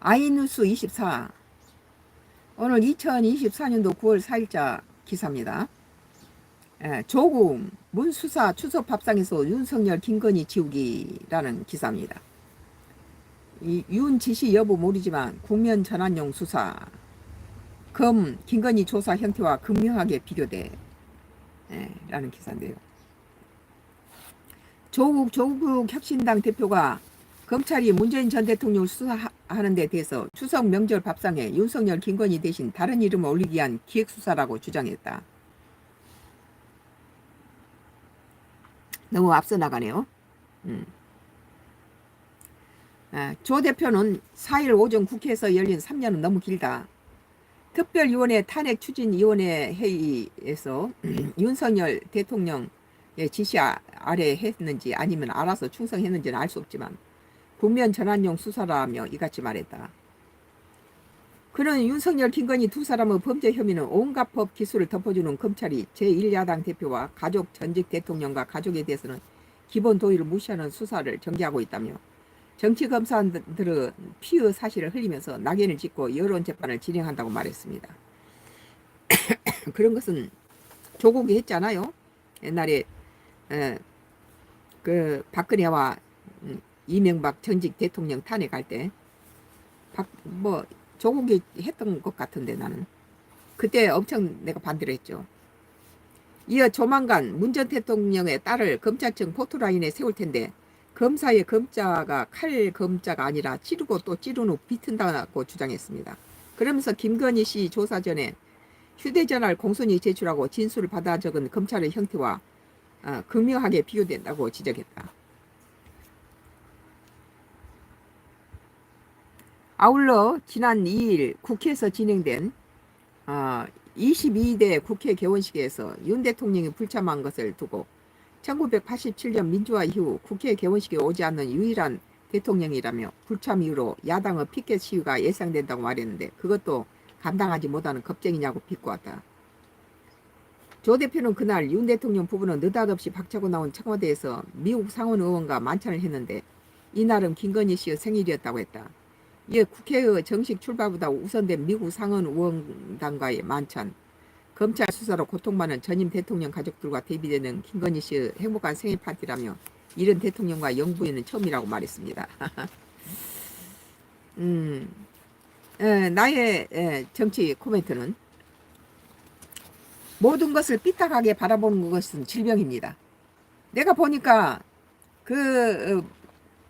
아이뉴스 24 오늘 2024년도 9월 4일자 기사입니다. 조국 문수사 추석 밥상에서 윤석열 김건희 지우기라는 기사입니다. 이 윤 지시 여부 모르지만 국면 전환용 수사 김건희 조사 형태와 극명하게 비교돼 라는 기사인데요. 조국 혁신당 대표가 검찰이 문재인 전 대통령을 수사하는 데 대해서 추석 명절 밥상에 윤석열 김건희 대신 다른 이름을 올리기 위한 기획수사라고 주장했다. 너무 앞서 나가네요. 조 대표는 4일 오전 국회에서 열린 3년은 너무 길다. 특별위원회 탄핵추진위원회 회의에서 윤석열 대통령의 지시 아래 했는지 아니면 알아서 충성했는지는 알 수 없지만 국면 전환용 수사라며 이같이 말했다. 그는 윤석열 김건희 두 사람의 범죄 혐의는 온갖 법 기술을 덮어주는 검찰이 제1야당 대표와 가족 전직 대통령과 가족에 대해서는 기본 도의를 무시하는 수사를 전개하고 있다며 정치검사들은 피의 사실을 흘리면서 낙인을 찍고 여론 재판을 진행한다고 말했습니다. 그런 것은 조국이 했잖아요. 옛날에 그 박근혜와 이명박 전직 대통령 탄핵할 때 조국이 했던 것 같은데 나는 그때 엄청 내가 반대를 했죠. 이어 조만간 문 전 대통령의 딸을 검찰청 포토라인에 세울 텐데 검사의 검자가 칼 검자가 아니라 찌르고 또 찌른 후 비튼다고 주장했습니다. 그러면서 김건희 씨 조사 전에 휴대전화를 공손히 제출하고 진술을 받아 적은 검찰의 형태와 극명하게 비교된다고 지적했다. 아울러 지난 2일 국회에서 진행된 22대 국회 개원식에서 윤 대통령이 불참한 것을 두고 1987년 민주화 이후 국회 개원식에 오지 않는 유일한 대통령이라며 불참 이후로 야당의 피켓 시위가 예상된다고 말했는데 그것도 감당하지 못하는 겁쟁이냐고 비꼬았다. 조 대표는 그날 윤 대통령 부부는 느닷없이 박차고 나온 청와대에서 미국 상원 의원과 만찬을 했는데 이날은 김건희 씨의 생일이었다고 했다. 이에 국회의 정식 출발보다 우선된 미국 상원 의원단과의 만찬, 검찰 수사로 고통받는 전임 대통령 가족들과 대비되는 김건희 씨의 행복한 생일 파티라며 이런 대통령과 영부인은 처음이라고 말했습니다. 나의 정치 코멘트는 모든 것을 삐딱하게 바라보는 것은 질병입니다. 내가 보니까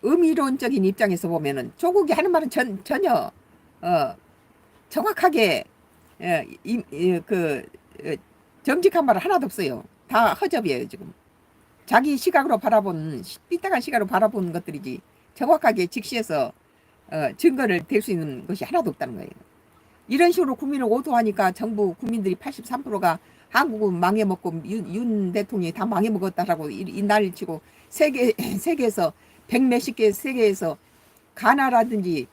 의미론적인 입장에서 보면은 조국이 하는 말은 전혀 정확하게 정직한 말은 하나도 없어요. 다 허접이에요 지금. 자기 시각으로 바라본 삐딱한 시각으로 바라보는 것들이지 정확하게 직시해서 증거를 댈 수 있는 것이 하나도 없다는 거예요. 이런 식으로 국민을 오도하니까 정부 국민들이 83%가 한국은 망해먹고 윤 대통령이 다 망해먹었다라고 이 난리를 치고 세계에서 100몇십 개 세계에서 가나라든지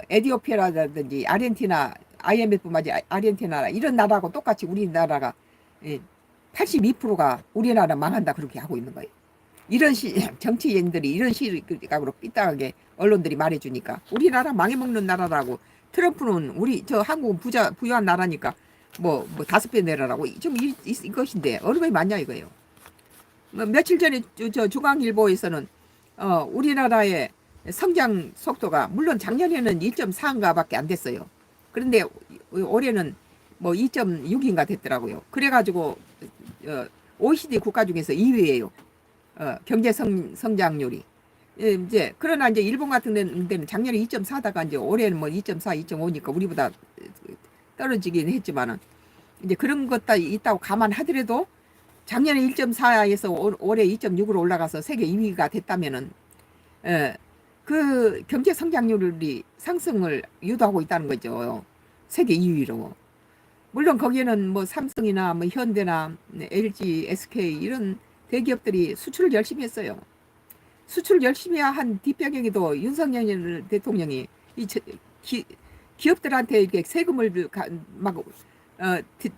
에디오피아라든지 아르헨티나 IMF 맞지 아르헨티나 이런 나라하고 똑같이 우리나라가 82%가 우리나라 망한다 그렇게 하고 있는 거예요. 이런 정치인들이 이런 시각으로 삐딱하게 언론들이 말해주니까 우리나라 망해먹는 나라라고 트럼프는 한국은 부유한 나라니까 뭐 5배 내라라고 좀 이것인데 어느 게 맞냐 이거예요. 며칠 전에 중앙일보에서는 우리나라의 성장 속도가 물론 작년에는 1.4인가 밖에 안 됐어요. 그런데 올해는 뭐 2.6인가 됐더라고요. 그래가지고 OECD 국가 중에서 2위예요. 경제 성장률이. 이제 그러나 이제 일본 같은 데는 작년에 2.4다가 이제 올해는 뭐 2.4, 2.5니까 우리보다 떨어지긴 했지만은 이제 그런 것도 있다고 감안하더라도 작년에 1.4에서 올해 2.6으로 올라가서 세계 2위가 됐다면은 그 경제 성장률이 상승을 유도하고 있다는 거죠. 세계 2위로. 물론 거기에는 뭐 삼성이나 뭐 현대나 LG, SK 이런 대기업들이 수출을 열심히 했어요. 수출 열심히 한 뒷배경에도 윤석열 대통령이 기업들한테 이렇게 세금을 막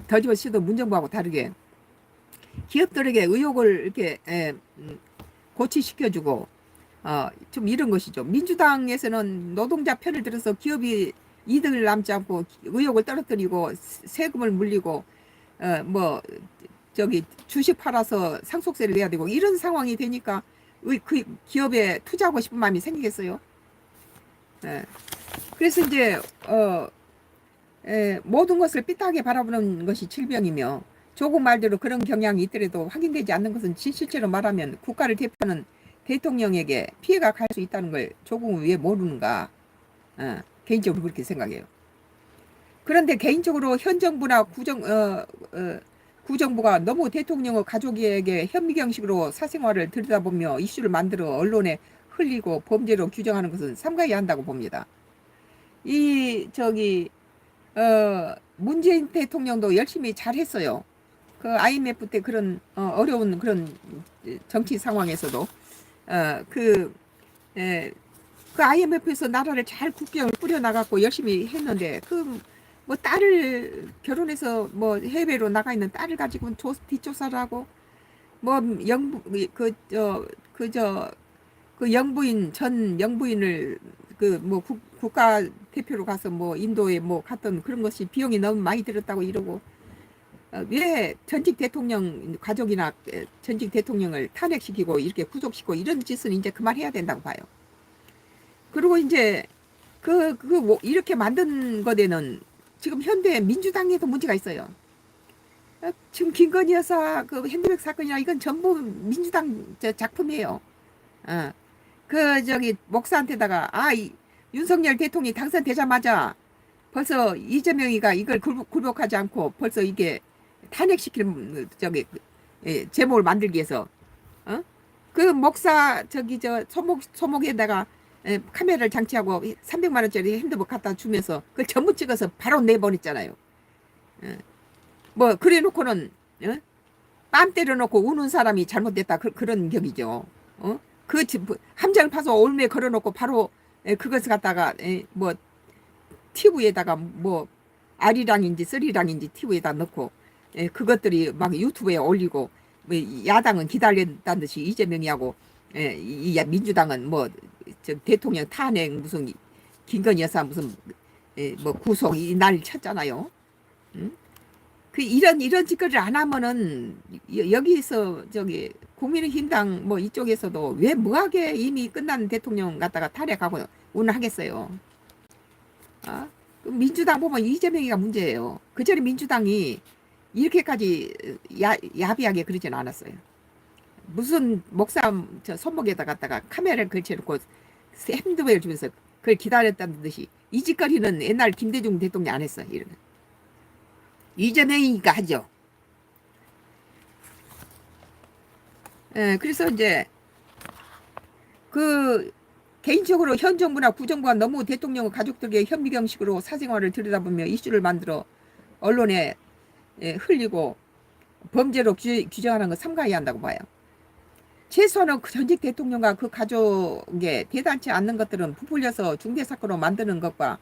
더 집어쓰도 문정부하고 다르게 기업들에게 의욕을 이렇게 고취시켜주고 좀 이런 것이죠. 민주당에서는 노동자 편을 들어서 기업이 이득을 남지 않고 의욕을 떨어뜨리고 세금을 물리고 뭐 저기 주식 팔아서 상속세를 내야 되고 이런 상황이 되니까 그 기업에 투자하고 싶은 마음이 생기겠어요. 예. 그래서 이제 모든 것을 삐딱하게 바라보는 것이 질병이며 조국 말대로 그런 경향이 있더라도 확인되지 않는 것은 실체로 말하면 국가를 대표하는 대통령에게 피해가 갈 수 있다는 걸 조국은 왜 모르는가. 개인적으로 그렇게 생각해요. 그런데 개인적으로 현 정부나 구정부가 너무 대통령의 가족에게 현미경식으로 사생활을 들여다보며 이슈를 만들어 언론에 흘리고 범죄로 규정하는 것은 삼가해야 한다고 봅니다. 문재인 대통령도 열심히 잘했어요. 그 IMF 때 그런 어려운 그런 정치 상황에서도 그 IMF에서 나라를 잘 국경을 꾸려 나갔고 열심히 했는데 뭐 딸을 결혼해서 뭐 해외로 나가 있는 딸을 가지고 뒷조사를 하고 뭐 전 영부인을 그 뭐 국가 대표로 가서 뭐 인도에 뭐 갔던 그런 것이 비용이 너무 많이 들었다고 이러고 왜 전직 대통령 가족이나 전직 대통령을 탄핵시키고 이렇게 구속시키고 이런 짓은 이제 그만해야 된다고 봐요. 그리고 이제 이렇게 만든 것에는 지금 현대 민주당에도 문제가 있어요. 지금 김건희 여사 그 핸드백 사건이나 이건 전부 민주당 작품이에요. 목사한테다가 윤석열 대통령이 당선되자마자 벌써 이재명이가 이걸 굴복하지 않고 벌써 이게 탄핵시키는 제목을 만들기 위해서 그 목사 소목에다가 카메라를 장치하고 300만 원짜리 핸드폰 갖다 주면서 그걸 전부 찍어서 바로 내보냈잖아요. 뭐 그래 놓고는 빰 때려놓고 우는 사람이 잘못됐다 그런 격이죠. 그 함정을 파서 올매에 걸어놓고 바로 그것을 갖다가 뭐 TV에다가 뭐 아리랑인지 쓰리랑인지 TV에다 넣고 그것들이 막 유튜브에 올리고 뭐 야당은 기다린다는 듯이 이재명이 하고 이 민주당은 뭐 대통령 탄핵 무슨 김건희 여사 무슨 뭐 구속 이날 쳤잖아요. 그 이런 짓거리를 안 하면은 여기서 국민의힘당 뭐 이쪽에서도 왜 뭐하게 이미 끝난 대통령 갖다가 탄핵하고 운운하겠어요. 민주당 보면 이재명이가 문제예요. 그 전에 민주당이 이렇게까지 야비하게 그러진 않았어요. 무슨 목사 손목에다 갖다가 카메라를 걸쳐놓고 핸드백을 주면서 그걸 기다렸다는 듯이 이 짓거리는 옛날 김대중 대통령 안 했어요. 이러면 이재명이니까 하죠. 그래서 이제 개인적으로 현 정부나 구정부가 너무 대통령 가족들에게 현미경식으로 사생활을 들여다보며 이슈를 만들어 언론에 흘리고 범죄로 규정하는 거 삼가해야 한다고 봐요. 최소한 그 전직 대통령과 그 가족에 대단치 않는 것들은 부풀려서 중대사건으로 만드는 것과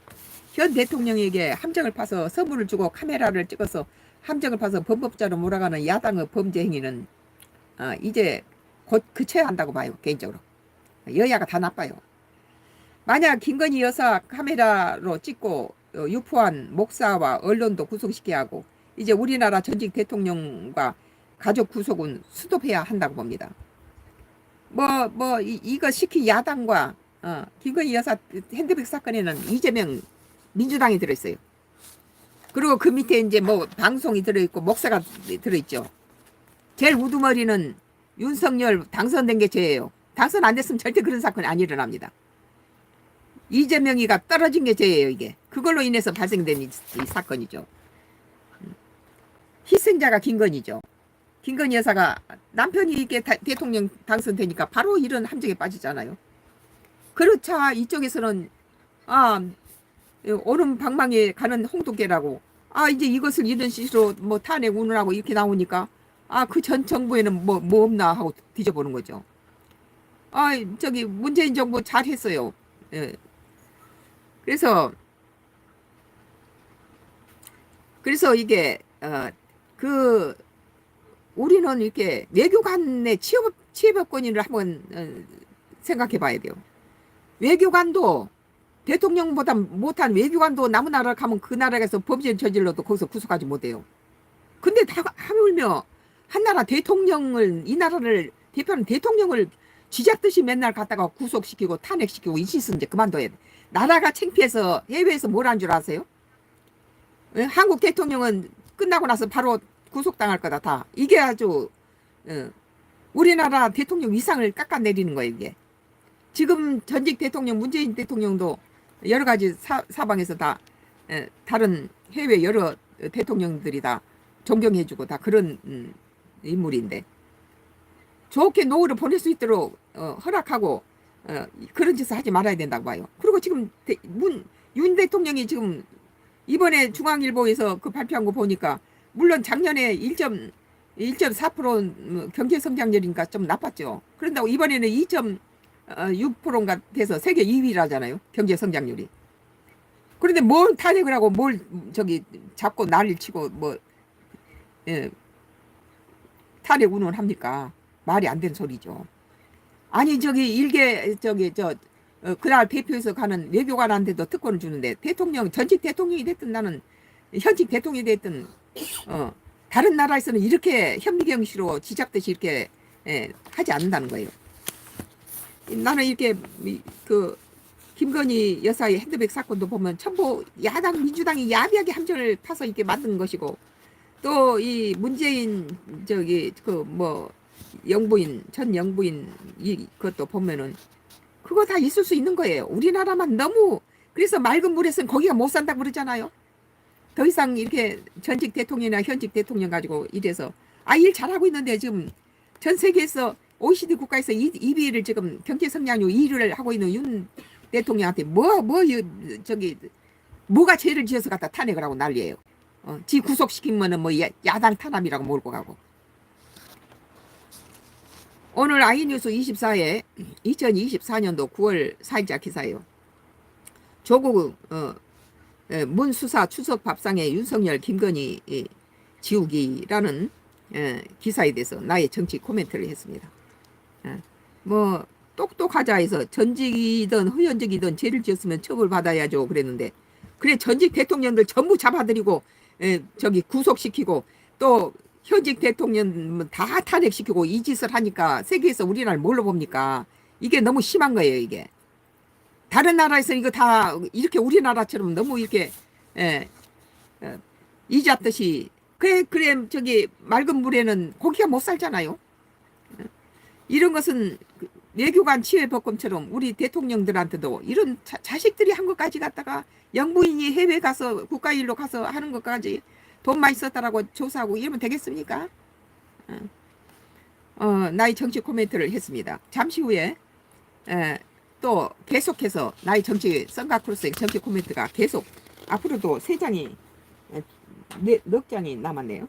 현 대통령에게 함정을 파서 선물을 주고 카메라를 찍어서 함정을 파서 범법자로 몰아가는 야당의 범죄 행위는 이제 곧 그쳐야 한다고 봐요. 개인적으로 여야가 다 나빠요. 만약 김건희 여사 카메라로 찍고 유포한 목사와 언론도 구속시켜야 하고 이제 우리나라 전직 대통령과 가족 구속은 수도해야 한다고 봅니다. 이거 시킨 야당과 김건희 여사 핸드백 사건에는 이재명 민주당이 들어있어요. 그리고 그 밑에 이제 뭐 방송이 들어있고 목사가 들어있죠. 제일 우두머리는 윤석열 당선된 게 죄예요. 당선 안 됐으면 절대 그런 사건이 안 일어납니다. 이재명이가 떨어진 게 죄예요. 이게 그걸로 인해서 발생된 이 사건이죠. 희생자가 김건희죠. 김건희 여사가 남편이 이게 대통령 당선되니까 바로 이런 함정에 빠지잖아요. 그렇자 이쪽에서는 오른 방망이에 가는 홍두깨라고 이제 이것을 이런 식으로 뭐 탄핵 운운하고 이렇게 나오니까 그 전 정부에는 뭐 없나 하고 뒤져보는 거죠. 문재인 정부 잘했어요. 예. 그래서 이게 우리는 이렇게 외교관의 취업권을 한번 생각해 봐야 돼요. 외교관도 대통령보다 못한 외교관도 남의 나라 가면 그 나라에서 범죄 저질러도 거기서 구속하지 못해요. 근데 다 하물며 한 나라 대통령을 이 나라를 대표하는 대통령을 쥐잡듯이 맨날 갖다가 구속시키고 탄핵시키고 이 짓은 이제 그만둬야 돼. 나라가 창피해서 해외에서 뭘 한 줄 아세요? 예? 한국 대통령은 끝나고 나서 바로 구속당할 거다 다. 이게 아주 우리나라 대통령 위상을 깎아내리는 거예요 이게. 지금 전직 대통령 문재인 대통령도 여러 가지 사방에서 다 다른 해외 여러 대통령들이 다 존경해주고 다 그런 인물인데 좋게 노후를 보낼 수 있도록 허락하고 그런 짓을 하지 말아야 된다고 봐요. 그리고 지금 윤 대통령이 지금 이번에 중앙일보에서 그 발표한 거 보니까 물론 작년에 1.4% 경제 성장률이니까 좀 나빴죠. 그런다고 이번에는 2.6%인가 돼서 세계 2위라잖아요. 경제 성장률이. 그런데 뭘 탄핵을 하고 뭘 저기 잡고 난리를 치고 뭐 탄핵 운운을 합니까? 말이 안 되는 소리죠. 아니 저기 일개 저기 그날 대표해서 가는 외교관한테도 특권을 주는데 대통령 전직 대통령이 됐든 나는 현직 대통령이 됐든 다른 나라에서는 이렇게 현미경시로 지잡듯이 이렇게 하지 않는다는 거예요. 나는 이렇게 그 김건희 여사의 핸드백 사건도 보면 전부 야당 민주당이 야비하게 함정을 타서 이렇게 만든 것이고 또 이 문재인 저기 그 뭐 영부인 전 영부인 그것도 보면은 그거 다 있을 수 있는 거예요. 우리나라만 너무 그래서 맑은 물에서는 거기가 못 산다고 그러잖아요. 더 이상 이렇게 전직 대통령이나 현직 대통령 가지고 이래서 일 잘하고 있는데 지금 전 세계에서 OECD 국가에서 2위를 지금 경제 성장률 2위를 하고 있는 윤 대통령한테 뭐가 죄를 지어서 갖다 탄핵을 하고 난리예요. 지 구속시키면은 뭐 야당 탄압이라고 몰고 가고. 오늘 아이뉴스 24에 2024년도 9월 4일자 기사예요. 조국 문수사 추석 밥상에 윤석열 김건희 지우기라는 기사에 대해서 나의 정치 코멘트를 했습니다. 뭐 똑똑하자 해서 전직이든 후현직이든 죄를 지었으면 처벌받아야죠 그랬는데 그래 전직 대통령들 전부 잡아들이고 저기 구속시키고 또 현직 대통령 다 탄핵시키고 이 짓을 하니까 세계에서 우리나라를 뭘로 봅니까? 이게 너무 심한 거예요 이게. 다른 나라에서 이거 다 이렇게 우리나라처럼 너무 이렇게 이 잡듯이 그래 저기 맑은 물에는 고기가 못 살잖아요. 이런 것은 외교관 치외법검처럼 우리 대통령들한테도 이런 자식들이 한 것까지 갖다가 영부인이 해외 가서 국가일로 가서 하는 것까지 돈 많이 썼다라고 조사하고 이러면 되겠습니까? 나의 정치 코멘트를 했습니다. 잠시 후에 또 계속해서 나의 정치 선가크로스의 정치 코멘트가 계속 앞으로도 3장이 넉 장이 남았네요.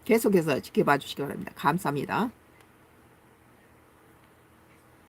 계속해서 지켜봐 주시기 바랍니다. 감사합니다.